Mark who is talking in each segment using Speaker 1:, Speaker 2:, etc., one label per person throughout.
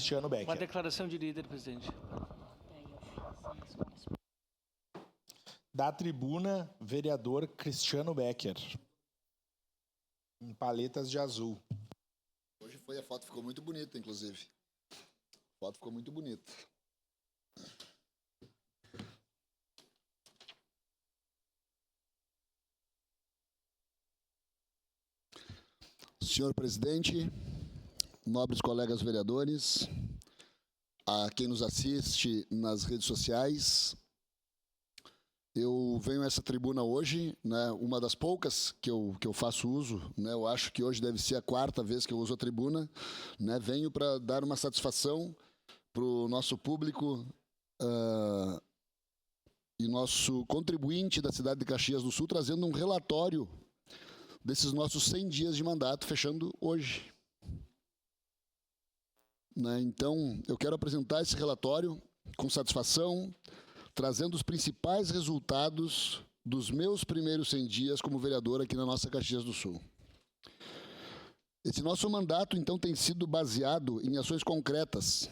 Speaker 1: Cristiano
Speaker 2: Uma
Speaker 1: Becker.
Speaker 2: declaração de líder, presidente.
Speaker 1: Da tribuna, vereador Cristiano Becker. Em paletas de azul.
Speaker 3: Hoje foi, a foto ficou muito bonita, inclusive. A foto ficou muito bonita. Senhor presidente, nobres colegas vereadores, a quem nos assiste nas redes sociais, eu venho a essa tribuna hoje, né, uma das poucas que eu faço uso, né, eu acho que hoje deve ser a 4ª vez que eu uso a tribuna, né, venho para dar uma satisfação para o nosso público e nosso contribuinte da cidade de Caxias do Sul, trazendo um relatório desses nossos 100 dias de mandato, fechando hoje. Né, então, eu quero apresentar esse relatório com satisfação, trazendo os principais resultados dos meus primeiros 100 dias como vereador aqui na nossa Caxias do Sul. Esse nosso mandato, então, tem sido baseado em ações concretas,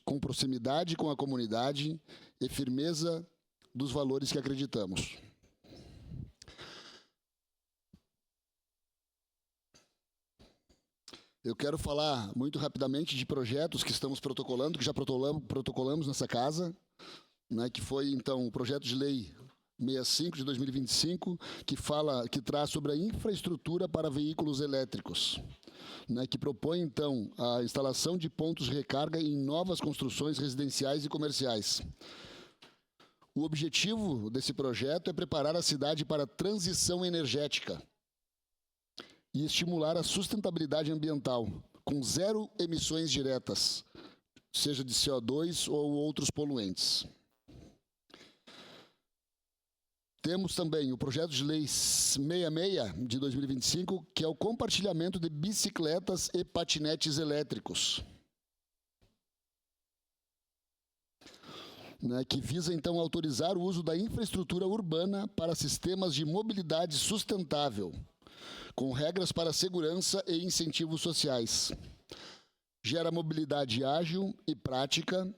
Speaker 3: com proximidade com a comunidade e firmeza dos valores que acreditamos. Eu quero falar muito rapidamente de projetos que estamos protocolando, que já protocolamos nessa casa, né, que foi, então, o projeto de lei 65 de 2025, que traz sobre a infraestrutura para veículos elétricos, né, que propõe, então, a instalação de pontos de recarga em novas construções residenciais e comerciais. O objetivo desse projeto é preparar a cidade para a transição energética e estimular a sustentabilidade ambiental, com 0 emissões diretas, seja de CO2 ou outros poluentes. Temos também o projeto de lei 66 de 2025, que é o compartilhamento de bicicletas e patinetes elétricos, né, que visa, então, autorizar o uso da infraestrutura urbana para sistemas de mobilidade sustentável, com regras para segurança e incentivos sociais. Gera mobilidade ágil e prática,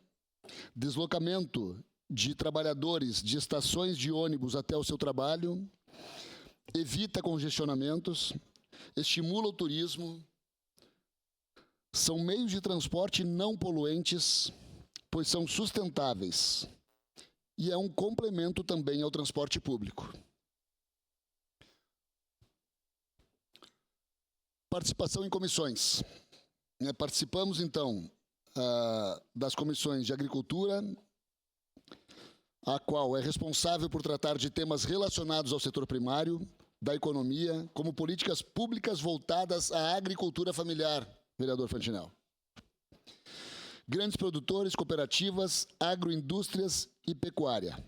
Speaker 3: deslocamento de trabalhadores de estações de ônibus até o seu trabalho, evita congestionamentos, estimula o turismo, são meios de transporte não poluentes, pois são sustentáveis, e é um complemento também ao transporte público. Participação em comissões. Participamos, então, das comissões de Agricultura, a qual é responsável por tratar de temas relacionados ao setor primário, da economia, como políticas públicas voltadas à agricultura familiar, vereador Fantinel. Grandes produtores, cooperativas, agroindústrias e pecuária.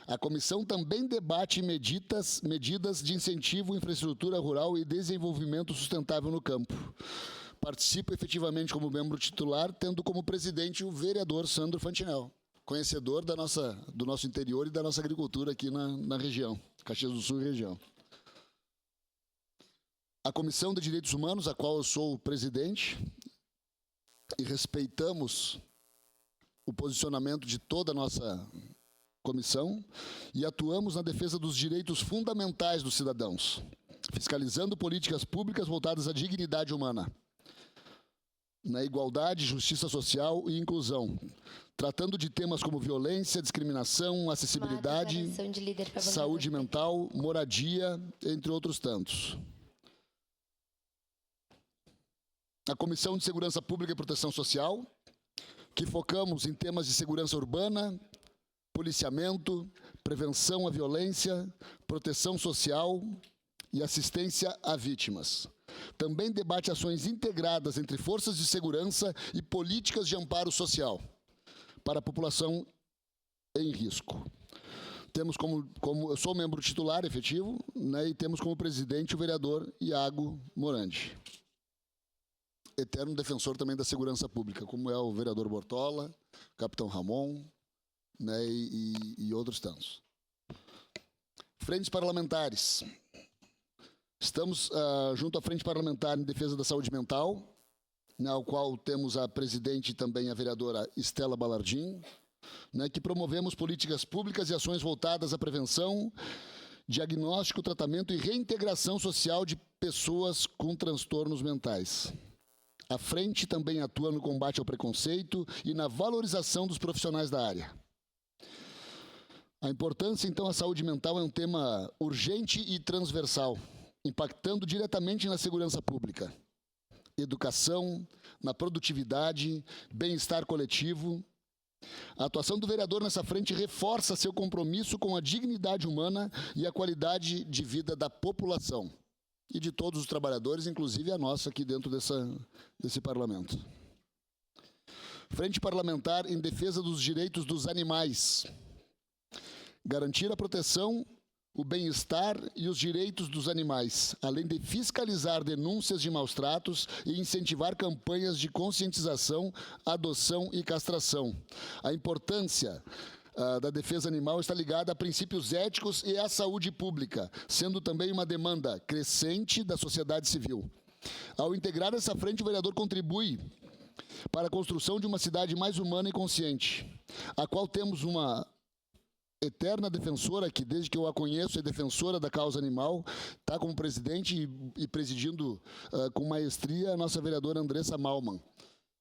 Speaker 3: A comissão também debate medidas de incentivo à infraestrutura rural e desenvolvimento sustentável no campo. Participo efetivamente como membro titular, tendo como presidente o vereador Sandro Fantinel, conhecedor do nosso interior e da nossa agricultura aqui na região, Caxias do Sul e região. A Comissão de Direitos Humanos, a qual eu sou o presidente, e respeitamos o posicionamento de toda a nossa comissão e atuamos na defesa dos direitos fundamentais dos cidadãos, fiscalizando políticas públicas voltadas à dignidade humana, na igualdade, justiça social e inclusão, tratando de temas como violência, discriminação, acessibilidade, saúde mental, moradia, entre outros tantos. A Comissão de Segurança Pública e Proteção Social, que focamos em temas de segurança urbana, policiamento, prevenção à violência, proteção social e assistência a vítimas. Também debate ações integradas entre forças de segurança e políticas de amparo social para a população em risco. Temos eu sou membro titular efetivo, né, e temos como presidente o vereador Iago Morandi, eterno defensor também da segurança pública, como é o vereador Bortola, capitão Ramon, né, e outros tantos. Frentes parlamentares. Estamos junto à Frente Parlamentar em Defesa da Saúde Mental, ao qual temos a presidente e também a vereadora Estela Balardim, que promovemos políticas públicas e ações voltadas à prevenção, diagnóstico, tratamento e reintegração social de pessoas com transtornos mentais. A frente também atua no combate ao preconceito e na valorização dos profissionais da área. A importância, então, da saúde mental é um tema urgente e transversal, impactando diretamente na segurança pública, educação, na produtividade, bem-estar coletivo. A atuação do vereador nessa frente reforça seu compromisso com a dignidade humana e a qualidade de vida da população e de todos os trabalhadores, inclusive a nossa aqui dentro desse parlamento. Frente parlamentar em defesa dos direitos dos animais. Garantir a proteção, o bem-estar e os direitos dos animais, além de fiscalizar denúncias de maus-tratos e incentivar campanhas de conscientização, adoção e castração. A importância da defesa animal está ligada a princípios éticos e à saúde pública, sendo também uma demanda crescente da sociedade civil. Ao integrar essa frente, o vereador contribui para a construção de uma cidade mais humana e consciente, a qual temos uma eterna defensora, que desde que eu a conheço é defensora da causa animal, está como presidente e presidindo com maestria a nossa vereadora Andressa Malman.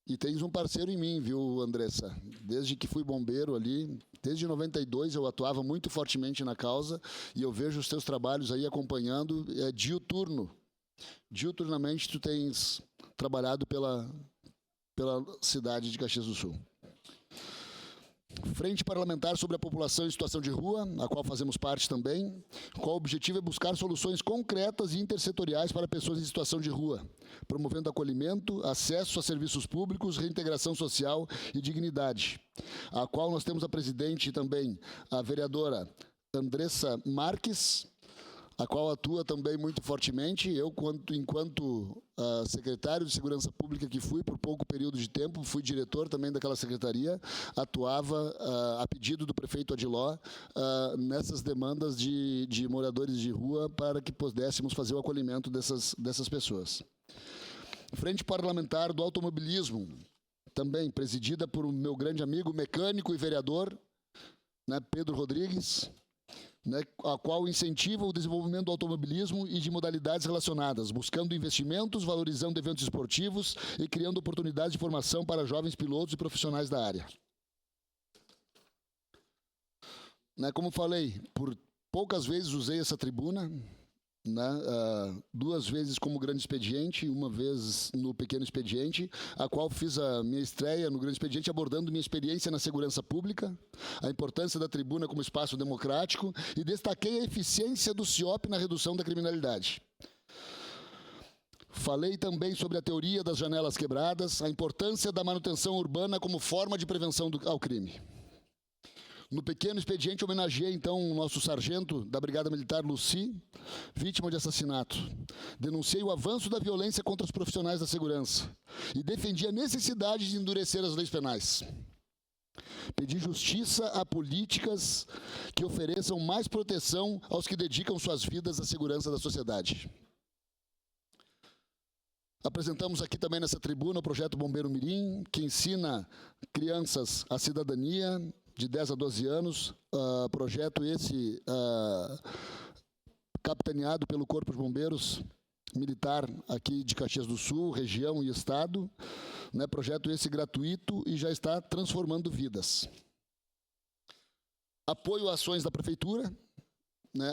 Speaker 3: E tens um parceiro em mim, viu, Andressa? Desde que fui bombeiro ali, desde 92 eu atuava muito fortemente na causa e eu vejo os teus trabalhos aí acompanhando, diuturnamente tu tens trabalhado pela cidade de Caxias do Sul. Frente parlamentar sobre a população em situação de rua, a qual fazemos parte também, qual o objetivo é buscar soluções concretas e intersetoriais para pessoas em situação de rua, promovendo acolhimento, acesso a serviços públicos, reintegração social e dignidade, a qual nós temos a presidente também, a vereadora Andressa Marques, a qual atua também muito fortemente. Eu, enquanto secretário de Segurança Pública que fui por pouco período de tempo, fui diretor também daquela secretaria, atuava a pedido do prefeito Adiló nessas demandas de moradores de rua para que pudéssemos fazer o acolhimento dessas pessoas. Frente parlamentar do automobilismo, também presidida por meu grande amigo, mecânico e vereador, Pedro Rodrigues, a qual incentiva o desenvolvimento do automobilismo e de modalidades relacionadas, buscando investimentos, valorizando eventos esportivos e criando oportunidades de formação para jovens pilotos e profissionais da área. Como falei, por poucas vezes usei essa tribuna, 2 vezes como grande expediente, 1 vez no pequeno expediente, a qual fiz a minha estreia no grande expediente abordando minha experiência na segurança pública, a importância da tribuna como espaço democrático e destaquei a eficiência do CIOP na redução da criminalidade. Falei também sobre a teoria das janelas quebradas, a importância da manutenção urbana como forma de prevenção ao crime. No pequeno expediente, homenageei, então, o nosso sargento da Brigada Militar, Luci, vítima de assassinato. Denunciei o avanço da violência contra os profissionais da segurança e defendi a necessidade de endurecer as leis penais. Pedi justiça a políticas que ofereçam mais proteção aos que dedicam suas vidas à segurança da sociedade. Apresentamos aqui também nessa tribuna o projeto Bombeiro Mirim, que ensina crianças a cidadania, de 10 a 12 anos, projeto esse capitaneado pelo Corpo de Bombeiros Militar aqui de Caxias do Sul, região e estado, projeto esse gratuito e já está transformando vidas. Apoio a ações da Prefeitura,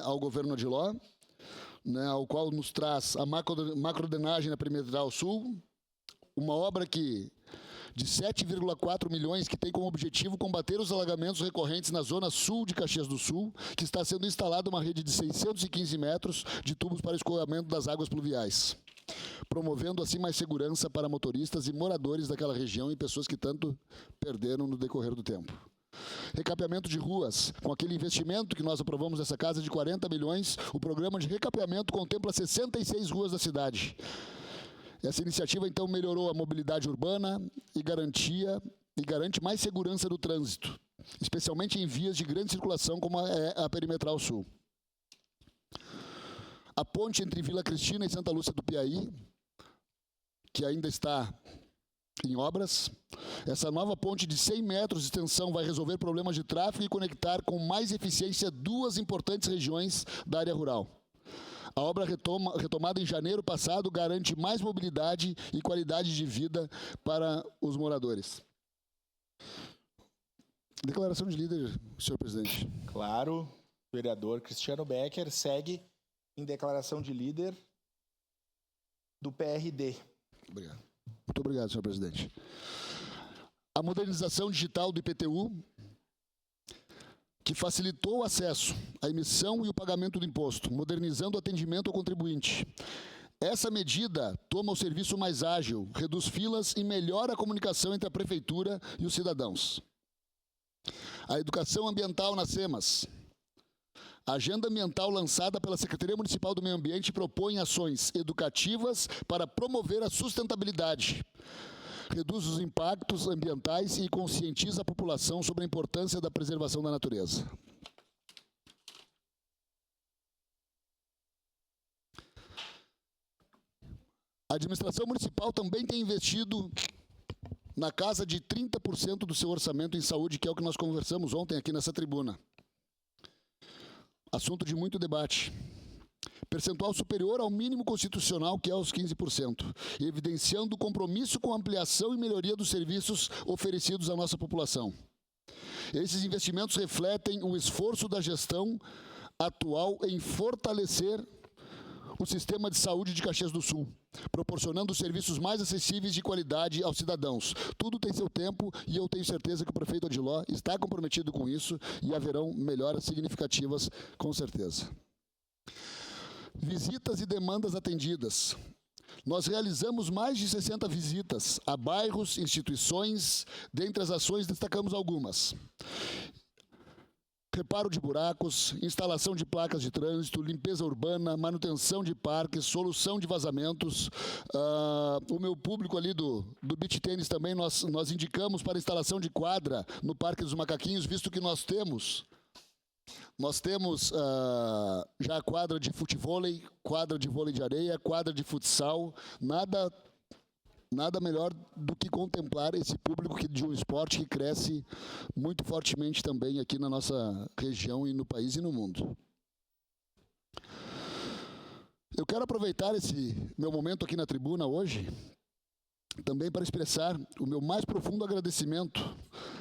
Speaker 3: ao governo Adiló, ao qual nos traz a macrodrenagem na Perimetral Sul, uma obra de 7,4 milhões, que tem como objetivo combater os alagamentos recorrentes na zona sul de Caxias do Sul, que está sendo instalada uma rede de 615 metros de tubos para escoamento das águas pluviais, promovendo assim mais segurança para motoristas e moradores daquela região e pessoas que tanto perderam no decorrer do tempo. Recapeamento de ruas, com aquele investimento que nós aprovamos nessa casa de 40 milhões, o programa de recapeamento contempla 66 ruas da cidade. Essa iniciativa, então, melhorou a mobilidade urbana e garante mais segurança do trânsito, especialmente em vias de grande circulação, como é a Perimetral Sul. A ponte entre Vila Cristina e Santa Lúcia do Piaí, que ainda está em obras. Essa nova ponte de 100 metros de extensão vai resolver problemas de tráfego e conectar com mais eficiência duas importantes regiões da área rural. A obra retomada em janeiro passado garante mais mobilidade e qualidade de vida para os moradores. Declaração de líder, senhor presidente.
Speaker 1: Claro, o vereador Cristiano Becker segue em declaração de líder do PRD.
Speaker 3: Obrigado. Muito obrigado, senhor presidente. A modernização digital do IPTU, que facilitou o acesso à emissão e o pagamento do imposto, modernizando o atendimento ao contribuinte. Essa medida toma o serviço mais ágil, reduz filas e melhora a comunicação entre a Prefeitura e os cidadãos. A educação ambiental nas SEMAS. A agenda ambiental lançada pela Secretaria Municipal do Meio Ambiente propõe ações educativas para promover a sustentabilidade, reduz os impactos ambientais e conscientiza a população sobre a importância da preservação da natureza. A administração municipal também tem investido na casa de 30% do seu orçamento em saúde, que é o que nós conversamos ontem aqui nessa tribuna. Assunto de muito debate. Percentual superior ao mínimo constitucional, que é os 15%, evidenciando o compromisso com a ampliação e melhoria dos serviços oferecidos à nossa população. Esses investimentos refletem o esforço da gestão atual em fortalecer o sistema de saúde de Caxias do Sul, proporcionando serviços mais acessíveis e de qualidade aos cidadãos. Tudo tem seu tempo e eu tenho certeza que o prefeito Odiló está comprometido com isso e haverão melhoras significativas, com certeza. Visitas e demandas atendidas. Nós realizamos mais de 60 visitas a bairros, instituições. Dentre as ações, destacamos algumas. Reparo de buracos, instalação de placas de trânsito, limpeza urbana, manutenção de parques, solução de vazamentos. O meu público ali do beach tênis também, nós indicamos para instalação de quadra no Parque dos Macaquinhos, visto que nós temos já a quadra de futevôlei, quadra de vôlei de areia, quadra de futsal. Nada melhor do que contemplar esse público de um esporte que cresce muito fortemente também aqui na nossa região e no país e no mundo. Eu quero aproveitar esse meu momento aqui na tribuna hoje também para expressar o meu mais profundo agradecimento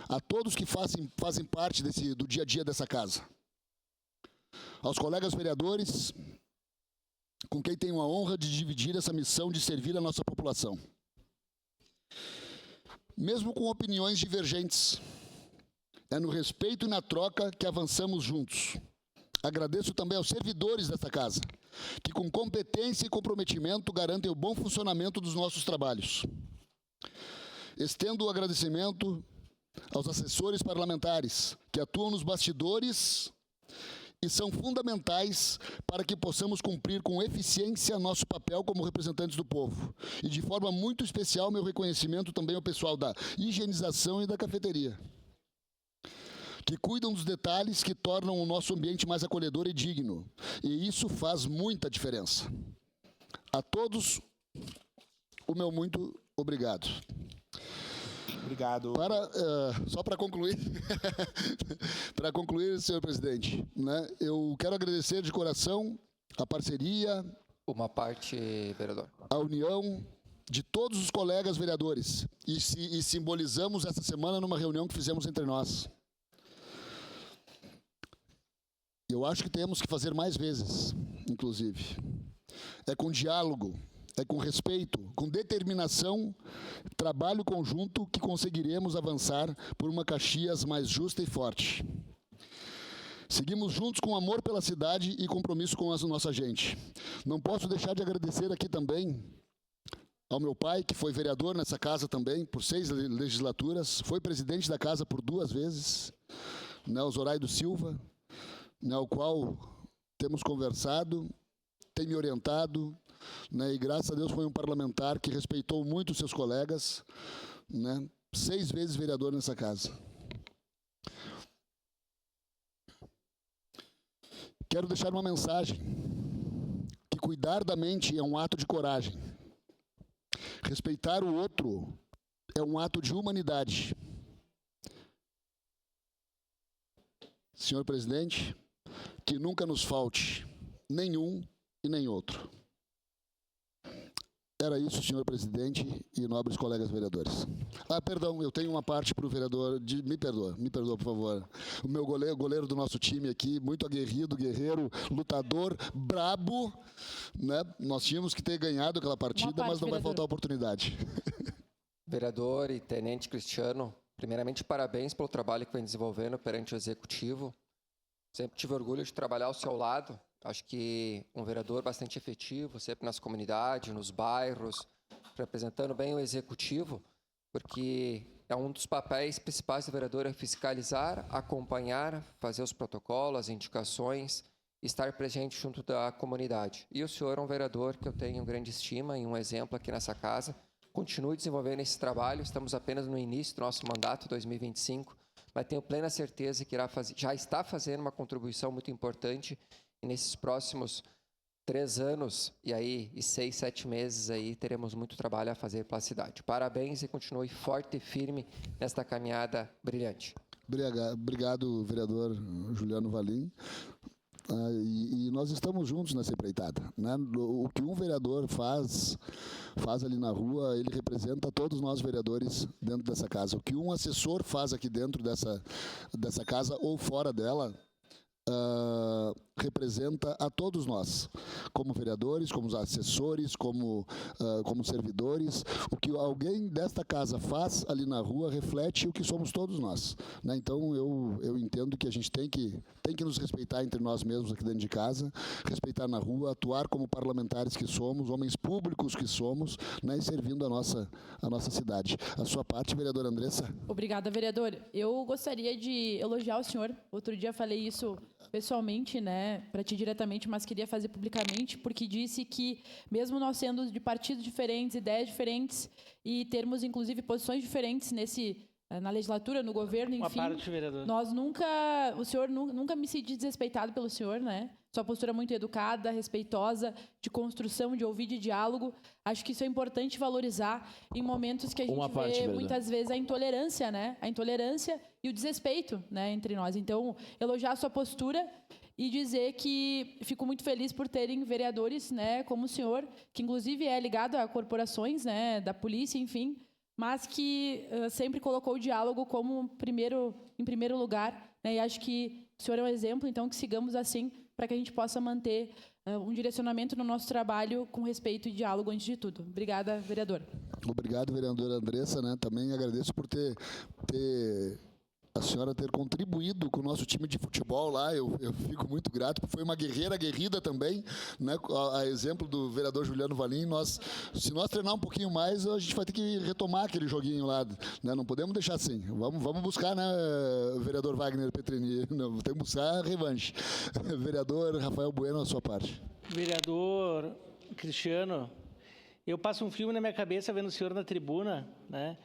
Speaker 3: a todos que fazem parte do dia a dia dessa casa. Aos colegas vereadores, com quem tenho a honra de dividir essa missão de servir a nossa população. Mesmo com opiniões divergentes, é no respeito e na troca que avançamos juntos. Agradeço também aos servidores desta casa, que com competência e comprometimento garantem o bom funcionamento dos nossos trabalhos. Estendo o agradecimento aos assessores parlamentares, que atuam nos bastidores e são fundamentais para que possamos cumprir com eficiência nosso papel como representantes do povo. E de forma muito especial, meu reconhecimento também ao pessoal da higienização e da cafeteria, que cuidam dos detalhes que tornam o nosso ambiente mais acolhedor e digno. E isso faz muita diferença. A todos, o meu muito obrigado.
Speaker 1: Obrigado.
Speaker 3: Só para concluir, senhor presidente, né, eu quero agradecer de coração a parceria,
Speaker 2: uma parte, vereador,
Speaker 3: a união de todos os colegas vereadores e simbolizamos essa semana numa reunião que fizemos entre nós. Eu acho que temos que fazer mais vezes, inclusive. É com diálogo, é com respeito, com determinação, trabalho conjunto que conseguiremos avançar por uma Caxias mais justa e forte. Seguimos juntos com amor pela cidade e compromisso com a nossa gente. Não posso deixar de agradecer aqui também ao meu pai, que foi vereador nessa casa também, por 6 legislaturas, foi presidente da casa por 2 vezes, né, o Zoraide Silva, né, o qual temos conversado, tem me orientado, né, e graças a Deus foi um parlamentar que respeitou muito os seus colegas, né, 6 vezes vereador nessa casa. Quero deixar uma mensagem, que cuidar da mente é um ato de coragem. Respeitar o outro é um ato de humanidade. Senhor presidente, que nunca nos falte nenhum e nem outro. Era isso, senhor presidente e nobres colegas vereadores. Perdão, eu tenho uma parte para o vereador. Me perdoa, por favor. O meu goleiro do nosso time aqui, muito aguerrido, guerreiro, lutador, brabo, né? Nós tínhamos que ter ganhado aquela partida, mas não vai faltar oportunidade.
Speaker 2: Vereador e tenente Cristiano, primeiramente, parabéns pelo trabalho que vem desenvolvendo perante o Executivo. Sempre tive orgulho de trabalhar ao seu lado. Acho que um vereador bastante efetivo, sempre nas comunidades, nos bairros, representando bem o Executivo, porque é um dos papéis principais do vereador é fiscalizar, acompanhar, fazer os protocolos, as indicações, estar presente junto da comunidade. E o senhor é um vereador que eu tenho grande estima e um exemplo aqui nessa casa. Continue desenvolvendo esse trabalho, estamos apenas no início do nosso mandato, 2025, mas tenho plena certeza que já está fazendo uma contribuição muito importante e nesses próximos 3 anos e 6, 7 meses aí teremos muito trabalho a fazer pela cidade. Parabéns e continue forte e firme nesta caminhada brilhante.
Speaker 3: Obrigado, vereador Juliano Valim. E nós estamos juntos nessa empreitada, né? O que um vereador faz ali na rua, ele representa todos nós vereadores dentro dessa casa. O que um assessor faz aqui dentro dessa casa ou fora dela, representa a todos nós, como vereadores, como assessores, como servidores. O que alguém desta casa faz ali na rua reflete o que somos todos nós, né? Então eu entendo que a gente tem que nos respeitar entre nós mesmos aqui dentro de casa, respeitar na rua, atuar como parlamentares que somos, homens públicos que somos, né? E servindo a nossa cidade. A sua parte, vereadora Andressa.
Speaker 4: Obrigada, vereador. Eu gostaria de elogiar o senhor. Outro dia falei isso pessoalmente, né, para ti diretamente, mas queria fazer publicamente, porque disse que, mesmo nós sendo de partidos diferentes, ideias diferentes, e termos, inclusive, posições diferentes na legislatura, no governo, enfim, o senhor nunca me senti desrespeitado pelo senhor, né? Sua postura muito educada, respeitosa, de construção, de ouvir, de diálogo. Acho que isso é importante valorizar em momentos que a gente vê, muitas vezes, a intolerância, né? A intolerância e o desrespeito, né, entre nós. Então, elogiar a sua postura e dizer que fico muito feliz por terem vereadores, né, como o senhor, que inclusive é ligado a corporações, né, da polícia, enfim, mas que sempre colocou o diálogo como em primeiro lugar, né, e acho que o senhor é um exemplo, então que sigamos assim, para que a gente possa manter um direcionamento no nosso trabalho com respeito e diálogo antes de tudo. Obrigada, vereador.
Speaker 3: Obrigado, vereadora Andressa, né? Também agradeço por a senhora ter contribuído com o nosso time de futebol lá. Eu fico muito grato, foi uma guerreira aguerrida também, né? A exemplo do vereador Juliano Valim, se nós treinar um pouquinho mais, a gente vai ter que retomar aquele joguinho lá, né? Não podemos deixar assim. Vamos buscar, né, vereador Wagner Petrini? Não, tem que buscar a revanche. Vereador Rafael Bueno, a sua parte.
Speaker 5: Vereador Cristiano, eu passo um filme na minha cabeça vendo o senhor na tribuna, né?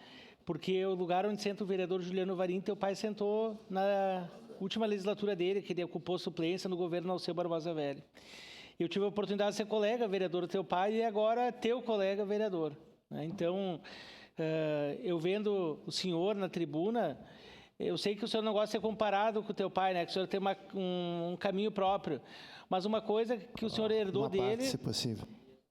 Speaker 5: Porque o lugar onde senta o vereador Juliano Valim, teu pai sentou na última legislatura dele, que ele ocupou suplência no governo Alceu Barbosa Velho. Eu tive a oportunidade de ser colega vereador do teu pai e agora teu colega vereador, né? Então, eu vendo o senhor na tribuna, eu sei que o senhor não gosta de ser comparado com o teu pai, né? Que o senhor tem um caminho próprio. Mas uma coisa que o senhor herdou dele...
Speaker 6: se possível.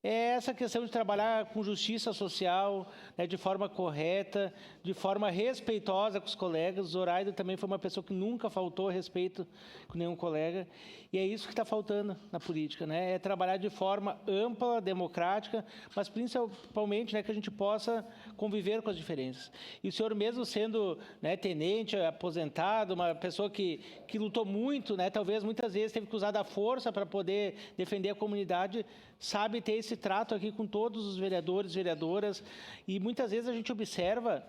Speaker 5: É essa questão de trabalhar com justiça social, né, de forma correta, de forma respeitosa com os colegas. O Zoraida também foi uma pessoa que nunca faltou respeito com nenhum colega. E é isso que está faltando na política, né? É trabalhar de forma ampla, democrática, mas principalmente, né, que a gente possa conviver com as diferenças. E o senhor mesmo sendo, né, tenente, aposentado, uma pessoa que lutou muito, né, talvez muitas vezes teve que usar da força para poder defender a comunidade, sabe ter esse trato aqui com todos os vereadores e vereadoras, e muitas vezes a gente observa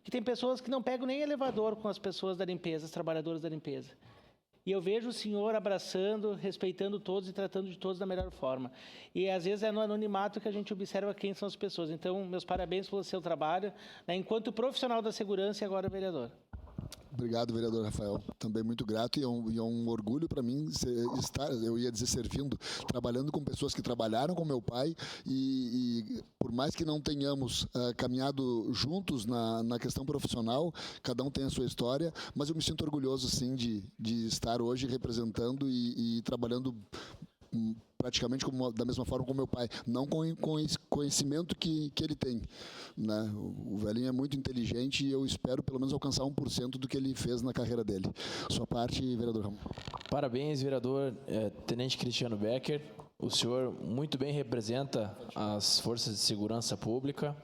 Speaker 5: que tem pessoas que não pegam nem elevador com as pessoas da limpeza, as trabalhadoras da limpeza. E eu vejo o senhor abraçando, respeitando todos e tratando de todos da melhor forma. E às vezes é no anonimato que a gente observa quem são as pessoas. Então, meus parabéns pelo seu trabalho, né, enquanto profissional da segurança e agora vereador.
Speaker 3: Obrigado, vereador Rafael. Também muito grato e é um orgulho para mim estar, eu ia dizer servindo, trabalhando com pessoas que trabalharam com meu pai e por mais que não tenhamos caminhado juntos na questão profissional, cada um tem a sua história, mas eu me sinto orgulhoso, sim, de estar hoje representando e trabalhando praticamente da mesma forma como meu pai, não com esse conhecimento que ele tem, né? O velhinho é muito inteligente e eu espero pelo menos alcançar 1% do que ele fez na carreira dele. Sua parte, vereador Ramon.
Speaker 6: Parabéns, vereador Tenente Cristiano Becker. O senhor muito bem representa as forças de segurança pública,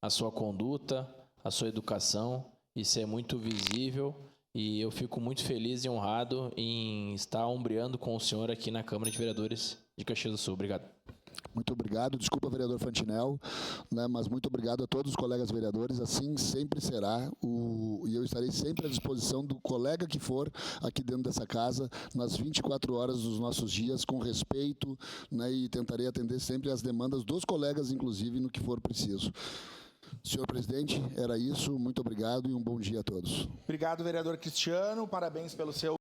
Speaker 6: a sua conduta, a sua educação. Isso é muito visível. E eu fico muito feliz e honrado em estar ombreando com o senhor aqui na Câmara de Vereadores de Caxias do Sul. Obrigado.
Speaker 3: Muito obrigado. Desculpa, vereador Fantinel, né, mas muito obrigado a todos os colegas vereadores. Assim sempre será. E eu estarei sempre à disposição do colega que for aqui dentro dessa casa, nas 24 horas dos nossos dias, com respeito, né, e tentarei atender sempre as demandas dos colegas, inclusive, no que for preciso. Senhor presidente, era isso. Muito obrigado e um bom dia a todos.
Speaker 1: Obrigado, vereador Cristiano. Parabéns pelo seu